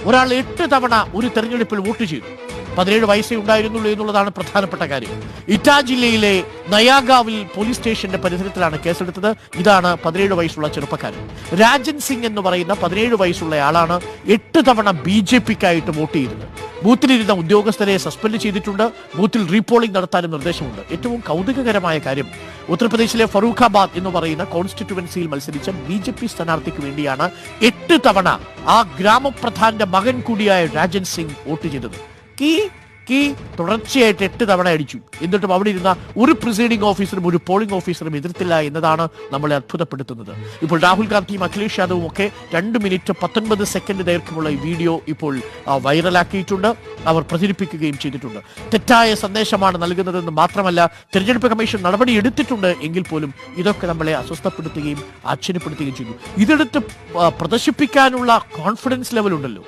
ഒരാൾ 8 തവണ ഒരു തെരഞ്ഞെടുപ്പിൽ വോട്ട് ചെയ്തു. 17 വയസ്സേ ഉണ്ടായിരുന്നുള്ളൂ എന്നുള്ളതാണ് പ്രധാനപ്പെട്ട കാര്യം. ഇറ്റാ ജില്ലയിലെ നയാഗാവിൽ പോലീസ് സ്റ്റേഷന്റെ പരിസരത്തിലാണ് കേസെടുത്തത്. ഇതാണ് 17 വയസ്സുള്ള ചെറുപ്പക്കാരൻ രാജൻ സിംഗ് എന്ന് പറയുന്ന 17 വയസ്സുള്ള ആളാണ് 8 തവണ BJPക്കായിട്ട് വോട്ട് ചെയ്തത്. ബൂത്തിലിരുന്ന ഉദ്യോഗസ്ഥരെ സസ്പെൻഡ് ചെയ്തിട്ടുണ്ട്. ബൂത്തിൽ റീപോളിംഗ് നടത്താനും നിർദ്ദേശമുണ്ട്. ഏറ്റവും കൗതുകകരമായ കാര്യം, ഉത്തർപ്രദേശിലെ ഫറൂഖാബാദ് എന്ന് പറയുന്ന കോൺസ്റ്റിറ്റ്യുവൻസിയിൽ മത്സരിച്ച BJP സ്ഥാനാർത്ഥിക്ക് വേണ്ടിയാണ് 8 തവണ ആ ഗ്രാമപ്രധാന്റെ മകൻ കൂടിയായ രാജൻ സിംഗ് വോട്ട് ചെയ്തത്. തുടർച്ചയായിട്ട് 8 തവണ അടിച്ചു. എന്നിട്ടും അവിടെ ഇരുന്ന ഒരു പ്രിസൈഡിംഗ് ഓഫീസറും ഒരു പോളിംഗ് ഓഫീസറും എതിർത്തില്ല എന്നതാണ് നമ്മളെ അത്ഭുതപ്പെടുത്തുന്നത്. ഇപ്പോൾ രാഹുൽ ഗാന്ധിയും അഖിലേഷ് യാദവും ഒക്കെ 2 മിനിറ്റ് 19 സെക്കൻഡ് ദൈർഘ്യമുള്ള ഈ വീഡിയോ ഇപ്പോൾ വൈറലാക്കിയിട്ടുണ്ട്. അവർ പ്രചരിപ്പിക്കുകയും ചെയ്തിട്ടുണ്ട്. തെറ്റായ സന്ദേശമാണ് നൽകുന്നതെന്ന് മാത്രമല്ല, തെരഞ്ഞെടുപ്പ് കമ്മീഷൻ നടപടി എടുത്തിട്ടുണ്ട് എങ്കിൽ പോലും ഇതൊക്കെ നമ്മളെ അസ്വസ്ഥപ്പെടുത്തുകയും ആശ്ചര്യപ്പെടുത്തുകയും ചെയ്തു. ഇതെടുത്ത് പ്രദർശിപ്പിക്കാനുള്ള കോൺഫിഡൻസ് ലെവൽ ഉണ്ടല്ലോ.